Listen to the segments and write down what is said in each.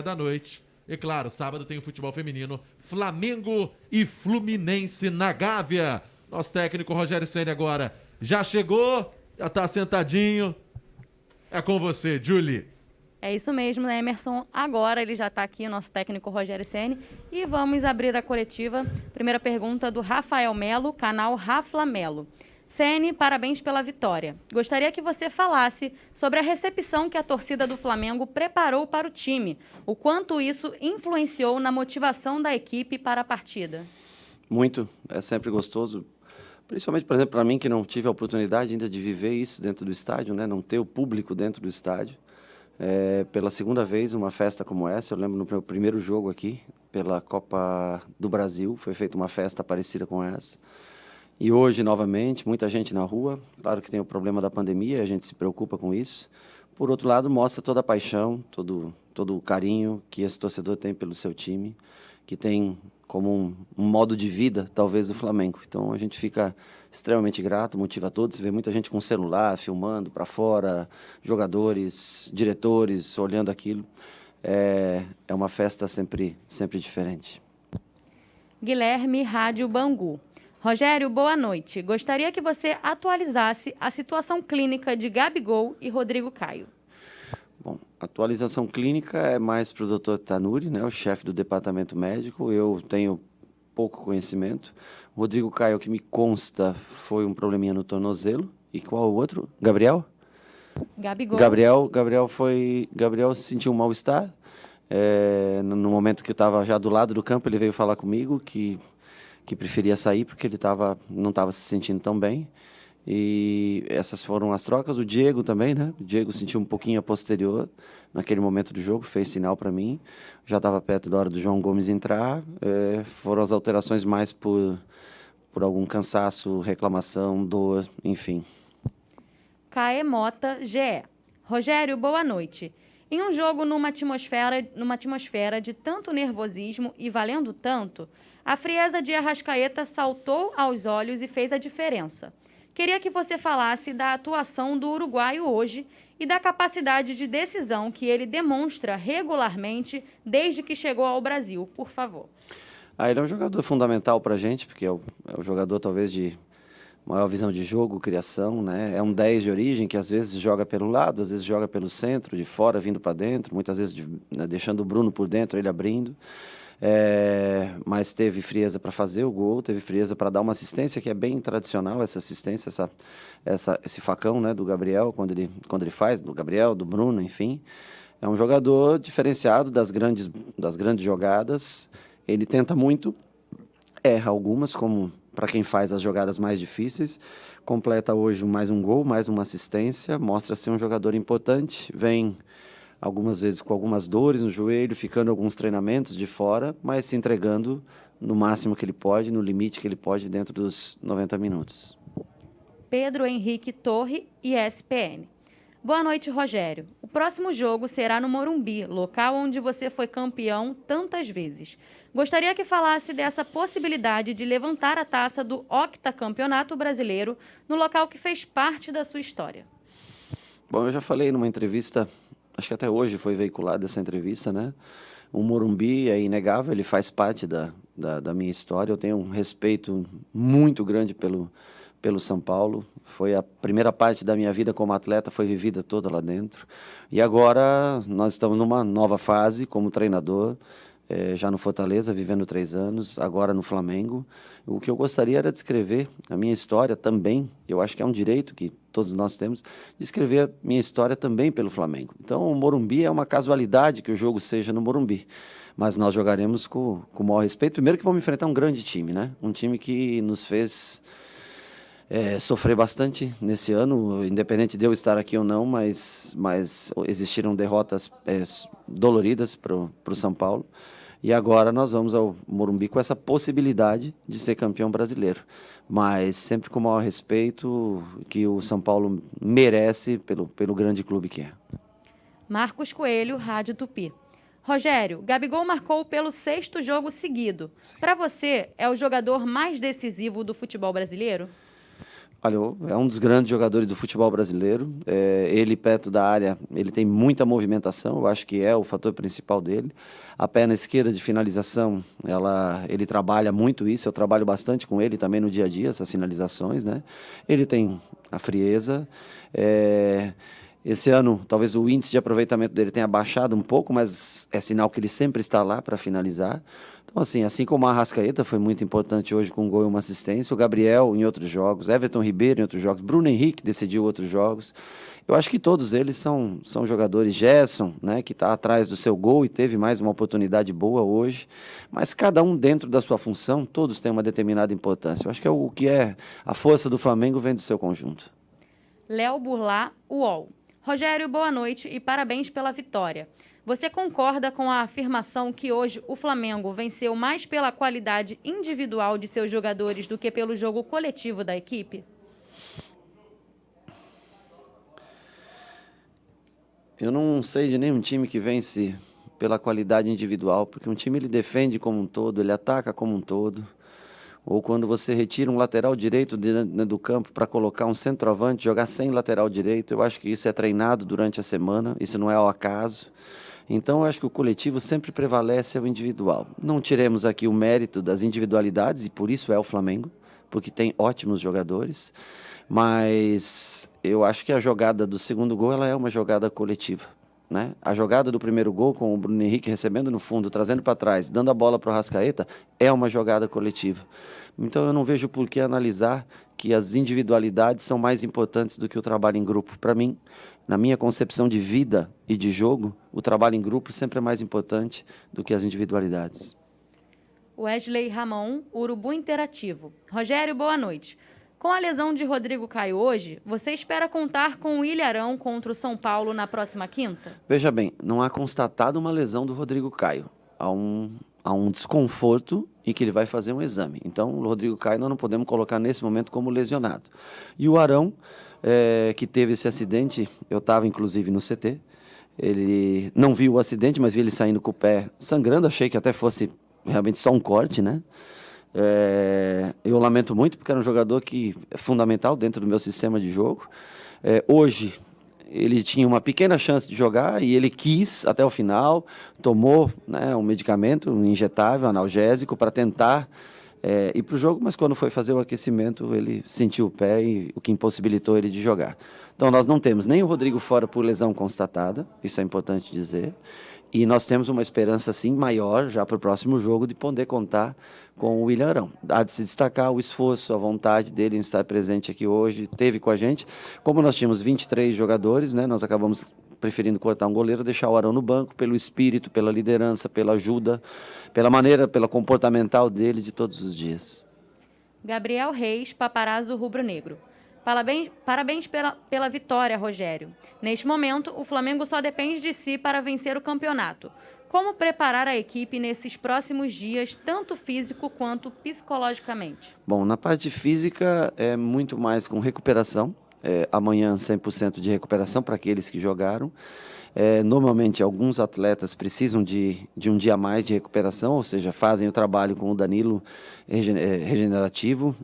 da noite. E claro, sábado tem o futebol feminino, Flamengo e Fluminense na Gávea. Nosso técnico Rogério Ceni agora já chegou, já tá sentadinho. É com você, Julie. É isso mesmo, né, Emerson? Agora ele já está aqui, o nosso técnico Rogério Ceni, e vamos abrir a coletiva. Primeira pergunta do Rafael Melo, canal Rafla Melo. Ceni, parabéns pela vitória. Gostaria que você falasse sobre a recepção que a torcida do Flamengo preparou para o time. O quanto isso influenciou na motivação da equipe para a partida? Muito, é sempre gostoso. Principalmente, por exemplo, para mim que não tive a oportunidade ainda de viver isso dentro do estádio, né? Não ter o público dentro do estádio. Pela segunda vez, uma festa como essa, eu lembro no meu primeiro jogo aqui, pela Copa do Brasil, foi feita uma festa parecida com essa. E hoje, novamente, muita gente na rua. Claro que tem o problema da pandemia, a gente se preocupa com isso. Por outro lado, mostra toda a paixão, todo o carinho que esse torcedor tem pelo seu time, que tem como um modo de vida, talvez, do Flamengo. Então, a gente fica extremamente grato, motiva a todos. Você vê muita gente com celular, filmando para fora, jogadores, diretores, olhando aquilo. É uma festa sempre diferente. Guilherme, Rádio Bangu. Rogério, boa noite. Gostaria que você atualizasse a situação clínica de Gabigol e Rodrigo Caio. Bom, a atualização clínica é mais para o Dr. Tanuri, né, o chefe do departamento médico. Eu tenho pouco conhecimento. O Rodrigo Caio, que me consta, foi um probleminha no tornozelo. E qual o outro? Gabriel? Gabigol. Gabriel sentiu um mal-estar. No momento que eu estava já do lado do campo, ele veio falar comigo que preferia sair porque ele não estava se sentindo tão bem. E essas foram as trocas. O Diego também, né? O Diego sentiu um pouquinho a posterior naquele momento do jogo, fez sinal para mim. Já estava perto da hora do João Gomes entrar. Foram as alterações mais por algum cansaço, reclamação, dor, enfim. Caê Mota, GE. Rogério, boa noite. Em um jogo numa atmosfera de tanto nervosismo e valendo tanto, a frieza de Arrascaeta saltou aos olhos e fez a diferença. Queria que você falasse da atuação do uruguaio hoje e da capacidade de decisão que ele demonstra regularmente desde que chegou ao Brasil, por favor. Ele é um jogador fundamental para a gente, porque é o jogador talvez de maior visão de jogo, criação, né? É um 10 de origem que às vezes joga pelo lado, às vezes joga pelo centro, de fora vindo para dentro, muitas vezes né, deixando o Bruno por dentro, ele abrindo. Mas teve frieza para fazer o gol, teve frieza para dar uma assistência que é bem tradicional, essa assistência, esse facão, né, do Gabriel, quando ele faz, do Gabriel, do Bruno, enfim. É um jogador diferenciado das grandes jogadas. Ele tenta muito, erra algumas, como para quem faz as jogadas mais difíceis. Completa hoje mais um gol, mais uma assistência, mostra ser um jogador importante, vem algumas vezes com algumas dores no joelho, ficando alguns treinamentos de fora, mas se entregando no máximo que ele pode, no limite que ele pode dentro dos 90 minutos. Pedro Henrique Torre, ESPN. Boa noite, Rogério. O próximo jogo será no Morumbi, local onde você foi campeão tantas vezes. Gostaria que falasse dessa possibilidade de levantar a taça do octacampeonato brasileiro no local que fez parte da sua história. Bom, eu já falei numa entrevista, acho que até hoje foi veiculada essa entrevista, né? O Morumbi é inegável, ele faz parte da minha história. Eu tenho um respeito muito grande pelo São Paulo. Foi a primeira parte da minha vida como atleta, foi vivida toda lá dentro. E agora nós estamos numa nova fase como treinador, já no Fortaleza, vivendo 3 anos, agora no Flamengo. O que eu gostaria era de escrever a minha história também. Eu acho que é um direito que todos nós temos, de escrever a minha história também pelo Flamengo. Então, o Morumbi é uma casualidade que o jogo seja no Morumbi. Mas nós jogaremos com o maior respeito. Primeiro que vamos enfrentar um grande time, né? Um time que nos fez sofrer bastante nesse ano, independente de eu estar aqui ou não, mas existiram derrotas doloridas para o São Paulo. E agora nós vamos ao Morumbi com essa possibilidade de ser campeão brasileiro. Mas sempre com o maior respeito que o São Paulo merece pelo grande clube que é. Marcos Coelho, Rádio Tupi. Rogério, Gabigol marcou pelo 6º jogo seguido. Para você, é o jogador mais decisivo do futebol brasileiro? Olha, é um dos grandes jogadores do futebol brasileiro. Ele, perto da área, ele tem muita movimentação. Eu acho que é o fator principal dele. A perna esquerda de finalização, ele trabalha muito isso. Eu trabalho bastante com ele também no dia a dia, essas finalizações, né? Ele tem a frieza. Esse ano, talvez o índice de aproveitamento dele tenha baixado um pouco, mas é sinal que ele sempre está lá para finalizar. Então, assim como a Arrascaeta foi muito importante hoje com um gol e uma assistência, o Gabriel em outros jogos, Everton Ribeiro em outros jogos, Bruno Henrique decidiu outros jogos. Eu acho que todos eles são jogadores. Gerson, né, que está atrás do seu gol e teve mais uma oportunidade boa hoje. Mas cada um dentro da sua função, todos têm uma determinada importância. Eu acho que o que é a força do Flamengo vem do seu conjunto. Léo Burlá, UOL. Rogério, boa noite e parabéns pela vitória. Você concorda com a afirmação que hoje o Flamengo venceu mais pela qualidade individual de seus jogadores do que pelo jogo coletivo da equipe? Eu não sei de nenhum time que vence pela qualidade individual, porque um time ele defende como um todo, ele ataca como um todo. Ou quando você retira um lateral direito dentro do campo para colocar um centroavante, jogar sem lateral direito, eu acho que isso é treinado durante a semana, isso não é ao acaso. Então, eu acho que o coletivo sempre prevalece ao individual. Não tiremos aqui o mérito das individualidades, e por isso é o Flamengo, porque tem ótimos jogadores, mas eu acho que a jogada do segundo gol ela é uma jogada coletiva, né? A jogada do primeiro gol, com o Bruno Henrique recebendo no fundo, trazendo para trás, dando a bola para o Arrascaeta, é uma jogada coletiva. Então, eu não vejo por que analisar que as individualidades são mais importantes do que o trabalho em grupo. Para mim, na minha concepção de vida e de jogo, o trabalho em grupo sempre é mais importante do que as individualidades. Wesley Ramon, Urubu Interativo. Rogério, boa noite. Com a lesão de Rodrigo Caio hoje, você espera contar com o Ilharão contra o São Paulo na próxima quinta? Veja bem, não há constatado uma lesão do Rodrigo Caio. Há um desconforto e que ele vai fazer um exame. Então, o Rodrigo Caio nós não podemos colocar nesse momento como lesionado. E o Arão, que teve esse acidente, eu estava inclusive no CT, ele não viu o acidente, mas vi ele saindo com o pé sangrando, achei que até fosse realmente só um corte, né? Eu lamento muito, porque era um jogador que é fundamental dentro do meu sistema de jogo. Hoje, ele tinha uma pequena chance de jogar e ele quis até o final, tomou, né, um medicamento, um injetável, analgésico, para tentar ir para o jogo, mas quando foi fazer o aquecimento, ele sentiu o pé, e o que impossibilitou ele de jogar. Então, nós não temos nem o Rodrigo fora por lesão constatada, isso é importante dizer, e nós temos uma esperança, sim, maior, já para o próximo jogo, de poder contar com o William Arão. Há de se destacar o esforço, a vontade dele em estar presente aqui hoje, teve com a gente. Como nós tínhamos 23 jogadores, né, nós acabamos preferindo cortar um goleiro, deixar o Arão no banco, pelo espírito, pela liderança, pela ajuda, pela maneira, pela comportamental dele de todos os dias. Gabriel Reis, Paparazzo Rubro-Negro. Parabéns pela vitória, Rogério. Neste momento, o Flamengo só depende de si para vencer o campeonato. Como preparar a equipe nesses próximos dias, tanto físico quanto psicologicamente? Bom, na parte física é muito mais com recuperação. Amanhã 100% de recuperação para aqueles que jogaram. Normalmente, alguns atletas precisam de um dia a mais de recuperação, ou seja, fazem o trabalho com o Danilo regenerativo.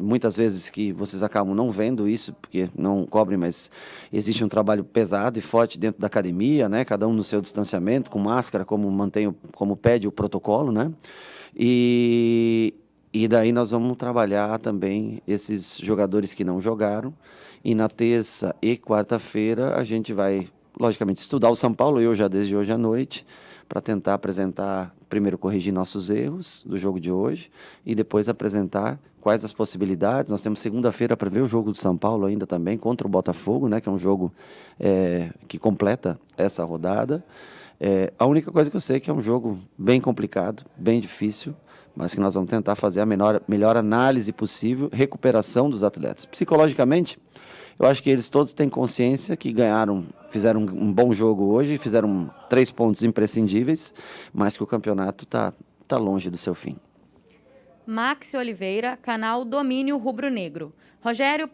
Muitas vezes que vocês acabam não vendo isso, porque não cobrem, mas existe um trabalho pesado e forte dentro da academia, né? Cada um no seu distanciamento, com máscara, como pede o protocolo, né? E daí nós vamos trabalhar também esses jogadores que não jogaram. E na terça e quarta-feira a gente vai, logicamente, estudar o São Paulo, eu já desde hoje à noite, para tentar apresentar, primeiro corrigir nossos erros do jogo de hoje e depois apresentar quais as possibilidades. Nós temos segunda-feira para ver o jogo do São Paulo ainda também, contra o Botafogo, né, que é um jogo que completa essa rodada. A única coisa que eu sei é que é um jogo bem complicado, bem difícil, mas que nós vamos tentar fazer a melhor análise possível, recuperação dos atletas. Psicologicamente, eu acho que eles todos têm consciência que fizeram um bom jogo hoje, fizeram 3 pontos imprescindíveis, mas que o campeonato tá longe do seu fim. Max Oliveira, canal Domínio Rubro-Negro. Rogério,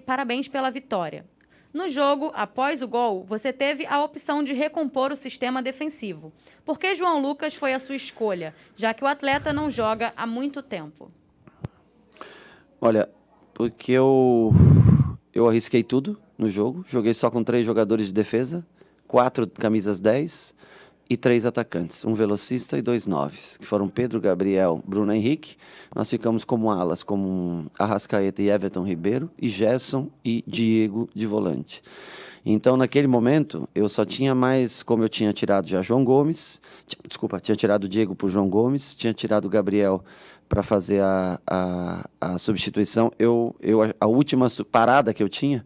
parabéns pela vitória. No jogo, após o gol, você teve a opção de recompor o sistema defensivo. Por que João Lucas foi a sua escolha, já que o atleta não joga há muito tempo? Olha, Porque eu arrisquei tudo no jogo, joguei só com 3 jogadores de defesa, 4 camisas 10 e 3 atacantes, um velocista e 2 9s, que foram Pedro, Gabriel, Bruno Henrique. Nós ficamos como alas, como Arrascaeta e Everton Ribeiro, e Gerson e Diego de volante. Então, naquele momento, eu só tinha mais, como eu tinha tirado já João Gomes, tinha tirado o Diego por João Gomes, tinha tirado o Gabriel para fazer a substituição. A última parada que eu tinha,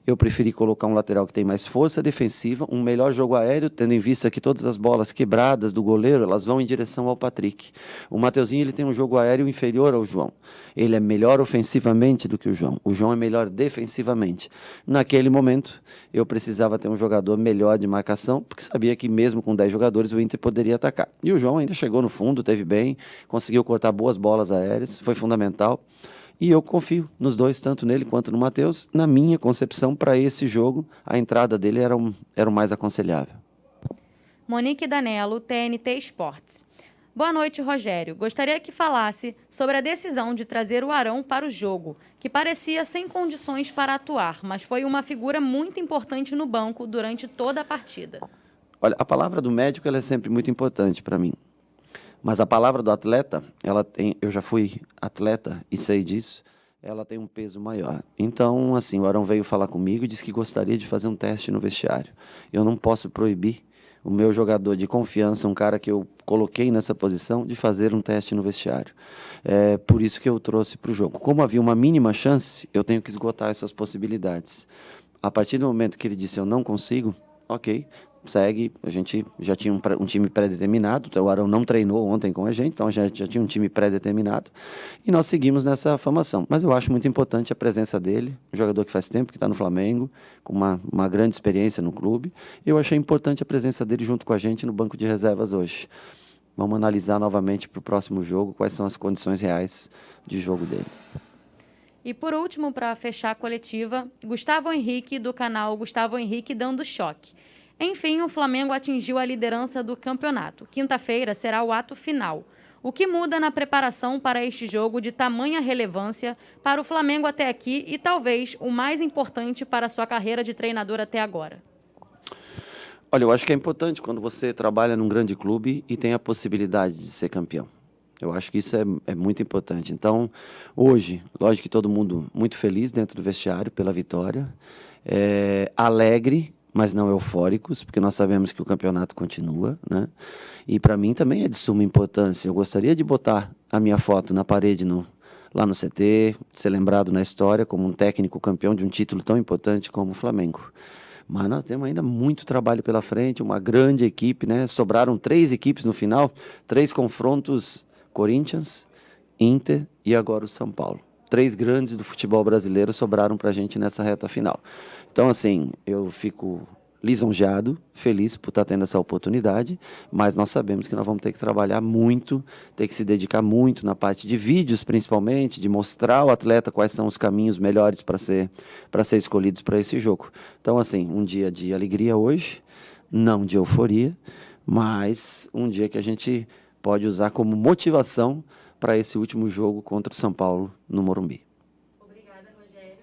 eu preferi colocar um lateral que tem mais força defensiva, um melhor jogo aéreo, tendo em vista que todas as bolas quebradas do goleiro, elas vão em direção ao Patrick. O Mateuzinho, ele tem um jogo aéreo inferior ao João. Ele é melhor ofensivamente do que o João. O João é melhor defensivamente. Naquele momento, eu precisava ter um jogador melhor de marcação, porque sabia que mesmo com 10 jogadores, o Inter poderia atacar. E o João ainda chegou no fundo, teve bem, conseguiu cortar boas bolas aéreas, foi fundamental. E eu confio nos dois, tanto nele quanto no Matheus. Na minha concepção, para esse jogo, a entrada dele era o mais aconselhável. Monique Danello, TNT Esportes. Boa noite, Rogério. Gostaria que falasse sobre a decisão de trazer o Arão para o jogo, que parecia sem condições para atuar, mas foi uma figura muito importante no banco durante toda a partida. Olha, a palavra do médico ela é sempre muito importante para mim. Mas a palavra do atleta, eu já fui atleta e sei disso, ela tem um peso maior. Então, assim, o Arão veio falar comigo e disse que gostaria de fazer um teste no vestiário. Eu não posso proibir o meu jogador de confiança, um cara que eu coloquei nessa posição, de fazer um teste no vestiário. É por isso que eu trouxe para o jogo. Como havia uma mínima chance, eu tenho que esgotar essas possibilidades. A partir do momento que ele disse eu não consigo, ok, segue, a gente já tinha um time pré-determinado, o Arão não treinou ontem com a gente, então já tinha um time pré-determinado, e nós seguimos nessa formação. Mas eu acho muito importante a presença dele, um jogador que faz tempo que está no Flamengo, com uma grande experiência no clube. Eu achei importante a presença dele junto com a gente no banco de reservas hoje. Vamos analisar novamente para o próximo jogo quais são as condições reais de jogo dele. E por último, para fechar a coletiva, Gustavo Henrique, do canal Gustavo Henrique Dando Choque. Enfim, o Flamengo atingiu a liderança do campeonato. Quinta-feira será o ato final. O que muda na preparação para este jogo de tamanha relevância para o Flamengo até aqui e talvez o mais importante para a sua carreira de treinador até agora? Olha, eu acho que é importante quando você trabalha num grande clube e tem a possibilidade de ser campeão. Eu acho que isso é muito importante. Então, hoje, lógico que todo mundo muito feliz dentro do vestiário pela vitória, alegre, mas não eufóricos, porque nós sabemos que o campeonato continua, né? E para mim também é de suma importância. Eu gostaria de botar a minha foto na parede lá no CT, ser lembrado na história como um técnico campeão de um título tão importante como o Flamengo. Mas nós temos ainda muito trabalho pela frente, uma grande equipe, né? Sobraram 3 equipes no final, 3 confrontos: Corinthians, Inter e agora o São Paulo. 3 grandes do futebol brasileiro sobraram para a gente nessa reta final. Então, assim, eu fico lisonjeado, feliz por estar tendo essa oportunidade, mas nós sabemos que nós vamos ter que trabalhar muito, ter que se dedicar muito na parte de vídeos, principalmente, de mostrar ao atleta quais são os caminhos melhores para ser escolhidos para esse jogo. Então, assim, um dia de alegria hoje, não de euforia, mas um dia que a gente pode usar como motivação para esse último jogo contra o São Paulo no Morumbi. Obrigada, Rogério.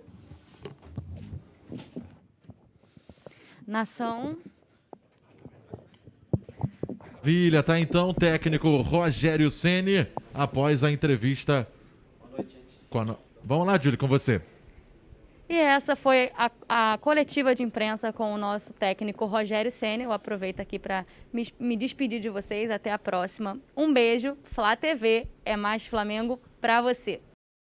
Nação. Maravilha, tá então, técnico Rogério Ceni, após a entrevista. Boa noite, gente. Vamos lá, Júlio, com você. E essa foi a coletiva de imprensa com o nosso técnico Rogério Ceni. Eu aproveito aqui para me despedir de vocês. Até a próxima. Um beijo. Flá TV é mais Flamengo para você.